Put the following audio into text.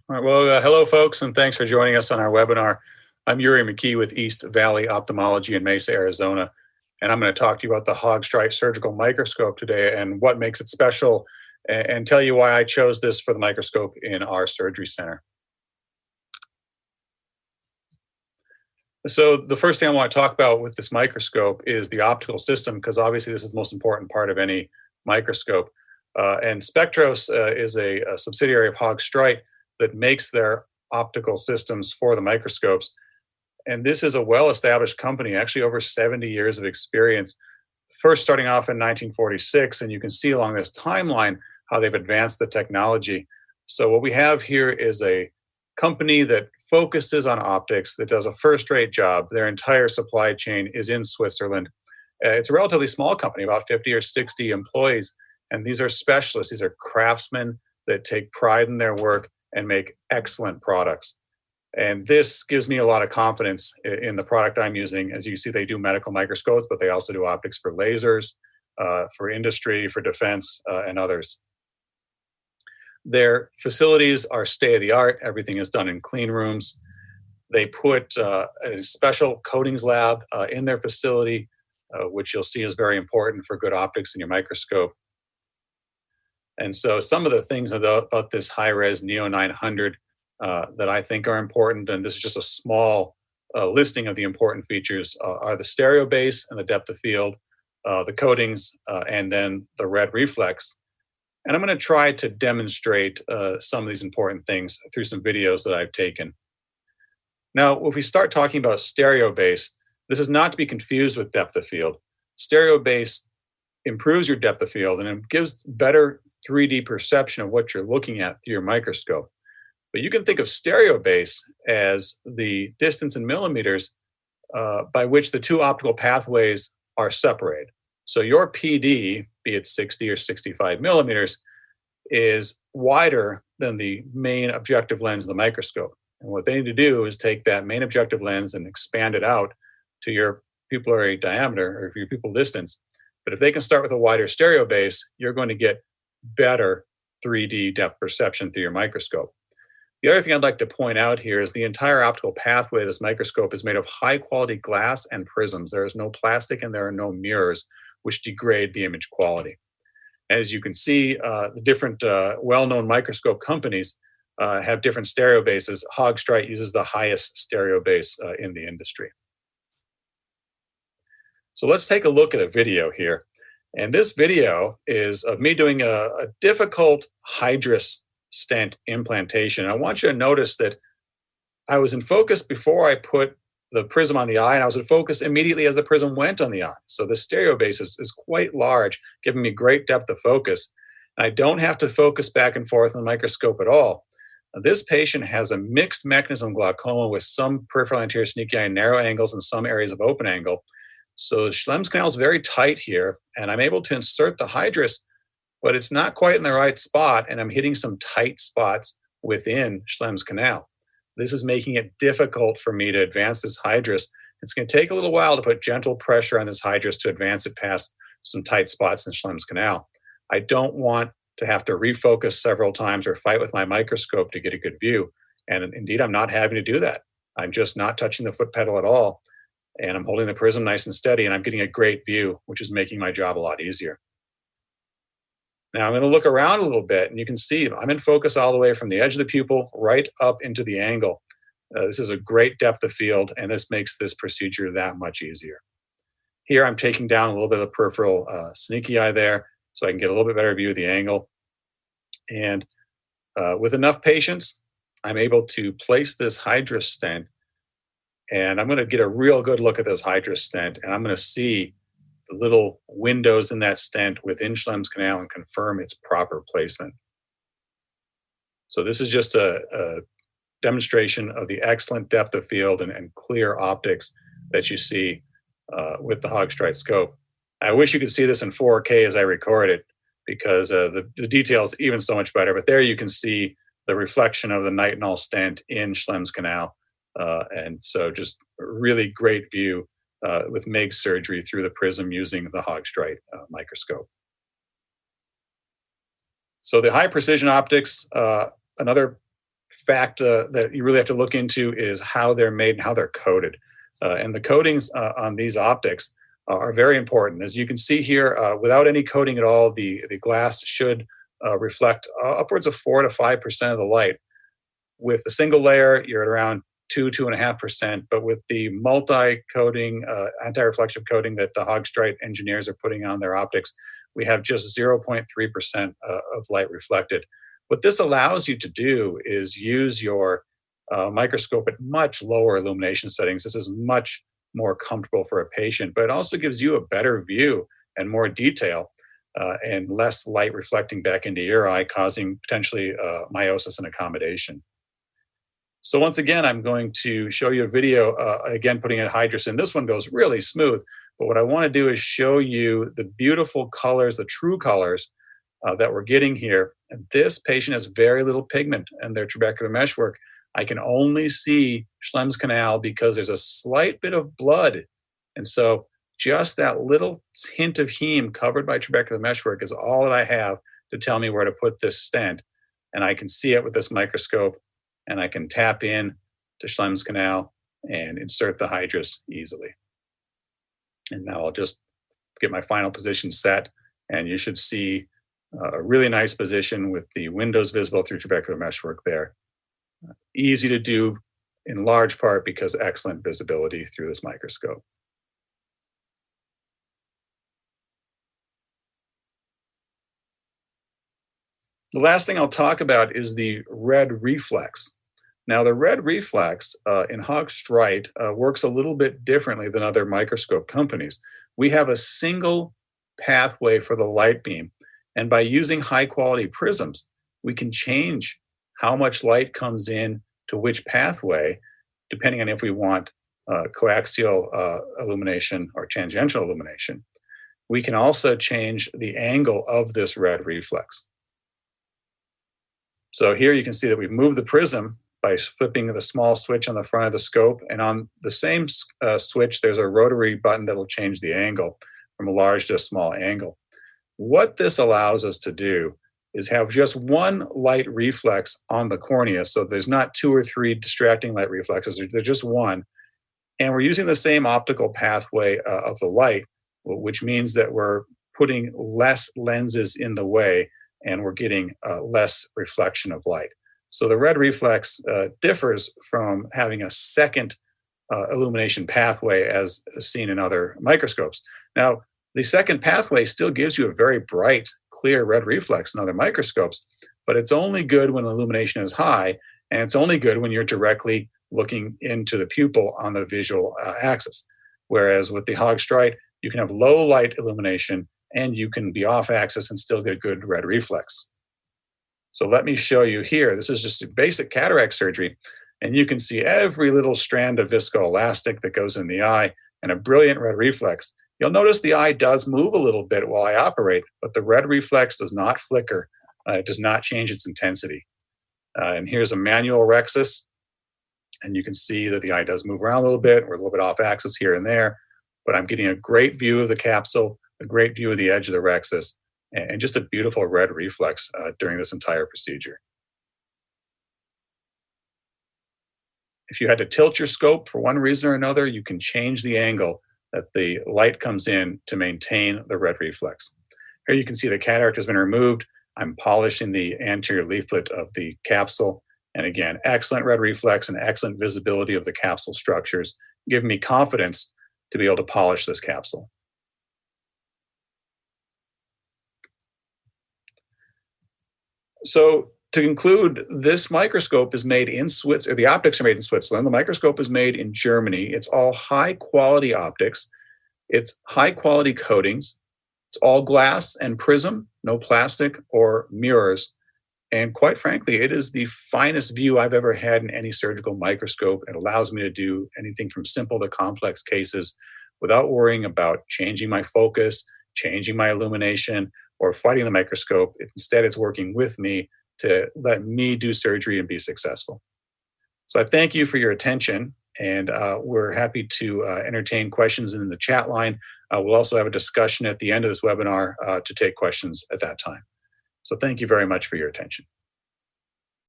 All right, well, hello, folks, and thanks for joining us on our webinar. I'm Yuri McKee with East Valley Ophthalmology in Mesa, Arizona, and I'm going to talk to you about the Hogstrite surgical microscope today and what makes it special, and tell you why I chose this for the microscope in our surgery center. So the first thing I want to talk about with this microscope is the optical system, because obviously this is the most important part of any microscope. And Spectros is a subsidiary of Hogstrite that makes their optical systems for the microscopes. And this is a well-established company, actually over 70 years of experience, first starting off in 1946. And you can see along this timeline how they've advanced the technology. So what we have here is a company that focuses on optics, that does a first-rate job. Their entire supply chain is in Switzerland. It's a relatively small company, about 50 or 60 employees. And these are specialists. These are craftsmen that take pride in their work and make excellent products. And this gives me a lot of confidence in the product I'm using. As you see, they do medical microscopes, but they also do optics for lasers, for industry, for defense, and others. Their facilities are state-of-the-art. Everything is done in clean rooms. They put a special coatings lab in their facility, which you'll see is very important for good optics in your microscope. And so some of the things about this high-res Neo 900 that I think are important, and this is just a small listing of the important features, are the stereo base and the depth of field, the coatings, and then the Red Reflex. And I'm going to try to demonstrate some of these important things through some videos that I've taken. Now, if we start talking about stereo base, this is not to be confused with depth of field. Stereo base improves your depth of field and it gives better 3D perception of what you're looking at through your microscope. But you can think of stereo base as the distance in millimeters by which the two optical pathways are separated. So your PD, be it 60 or 65 millimeters, is wider than the main objective lens of the microscope. And what they need to do is take that main objective lens and expand it out to your pupillary diameter or your pupil distance. But if they can start with a wider stereo base, you're going to get better 3D depth perception through your microscope. The other thing I'd like to point out here is the entire optical pathway of this microscope is made of high quality glass and prisms. There is no plastic and there are no mirrors, which degrade the image quality. As you can see, the different well-known microscope companies have different stereo bases. Hogstrite uses the highest stereo base in the industry. So let's take a look at a video here. And this video is of me doing a difficult hydrous stent implantation. I want you to notice that I was in focus before I put the prism on the eye, and I was in focus immediately as the prism went on the eye. So the stereo base is quite large, giving me great depth of focus. I don't have to focus back and forth in the microscope at all. This patient has a mixed mechanism glaucoma with some peripheral anterior sneaky eye narrow angles and some areas of open angle. So the Schlemm's canal is very tight here, and I'm able to insert the hydrus, but it's not quite in the right spot, and I'm hitting some tight spots within Schlemm's canal. This is making it difficult for me to advance this hydrus. It's going to take a little while to put gentle pressure on this hydrus to advance it past some tight spots in Schlemm's canal. I don't want to have to refocus several times or fight with my microscope to get a good view. And indeed, I'm not having to do that. I'm just not touching the foot pedal at all. And I'm holding the prism nice and steady, and I'm getting a great view, which is making my job a lot easier. Now I'm going to look around a little bit, and you can see I'm in focus all the way from the edge of the pupil right up into the angle. This is a great depth of field, and this makes this procedure that much easier. Here I'm taking down a little bit of the peripheral sneaky eye there, so I can get a little bit better view of the angle. And with enough patience, I'm able to place this hydrus stent, and I'm going to get a real good look at this hydrus stent, and I'm going to see the little windows in that stent within Schlemm's canal and confirm its proper placement. So this is just a demonstration of the excellent depth of field and clear optics that you see with the Hogstrite scope. I wish you could see this in 4K as I record it, because the details even so much better. But there you can see the reflection of the nitinol stent in Schlemm's canal. And so just a really great view with MIG surgery through the prism using the Hogstrite microscope. So the high precision optics, another fact that you really have to look into is how they're made and how they're coated. And the coatings on these optics are very important. As you can see here, without any coating at all, the glass should reflect upwards of 4 to 5% of the light. With a single layer, you're at around 2.5%. But with the multi-coating, anti-reflective coating that the Hogstrite engineers are putting on their optics, we have just 0.3% of light reflected. What this allows you to do is use your microscope at much lower illumination settings. This is much more comfortable for a patient, but it also gives you a better view and more detail and less light reflecting back into your eye, causing potentially miosis and accommodation. So once again, I'm going to show you a video, again, putting in Hydrus, and this one goes really smooth. But what I want to do is show you the beautiful colors, the true colors that we're getting here. And this patient has very little pigment in their trabecular meshwork. I can only see Schlemm's canal because there's a slight bit of blood. And so just that little hint of heme covered by trabecular meshwork is all that I have to tell me where to put this stent. And I can see it with this microscope, and I can tap in to Schlemm's canal and insert the Hydrus easily. And now I'll just get my final position set, and you should see a really nice position with the windows visible through trabecular meshwork there. Easy to do in large part because excellent visibility through this microscope. The last thing I'll talk about is the Red Reflex. Now, the Red Reflex in Hogstrite works a little bit differently than other microscope companies. We have a single pathway for the light beam, and by using high-quality prisms, we can change how much light comes in to which pathway, depending on if we want coaxial illumination or tangential illumination. We can also change the angle of this Red Reflex. So here you can see that we've moved the prism by flipping the small switch on the front of the scope, and on the same switch, there's a rotary button that will change the angle from a large to a small angle. What this allows us to do is have just one light reflex on the cornea, so there's not 2 or 3 distracting light reflexes, there's just one, and we're using the same optical pathway of the light, which means that we're putting less lenses in the way, and we're getting less reflection of light. So the Red Reflex differs from having a second illumination pathway as seen in other microscopes. Now, the second pathway still gives you a very bright, clear red reflex in other microscopes, but it's only good when illumination is high, and it's only good when you're directly looking into the pupil on the visual axis. Whereas with the Hogstrite, you can have low light illumination and you can be off axis and still get good red reflex. So let me show you here. This is just a basic cataract surgery, and you can see every little strand of viscoelastic that goes in the eye and a brilliant red reflex. You'll notice the eye does move a little bit while I operate, but the red reflex does not flicker. It does not change its intensity. And here's a manual rhexis, and you can see that the eye does move around a little bit. We're a little bit off axis here and there, but I'm getting a great view of the capsule, a great view of the edge of the rhexis, and just a beautiful red reflex during this entire procedure. If you had to tilt your scope for one reason or another, you can change the angle that the light comes in to maintain the red reflex. Here you can see the cataract has been removed. I'm polishing the anterior leaflet of the capsule. And again, excellent red reflex and excellent visibility of the capsule structures, giving me confidence to be able to polish this capsule. So to conclude, this microscope is made in Switzerland. The optics are made in Switzerland. The microscope is made in Germany. It's all high quality optics. It's high quality coatings. It's all glass and prism, no plastic or mirrors. And quite frankly, it is the finest view I've ever had in any surgical microscope. It allows me to do anything from simple to complex cases without worrying about changing my focus, changing my illumination, or fighting the microscope. Instead, it's working with me to let me do surgery and be successful. So I thank you for your attention, and we're happy to entertain questions in the chat line. We'll also have a discussion at the end of this webinar to take questions at that time. So thank you very much for your attention.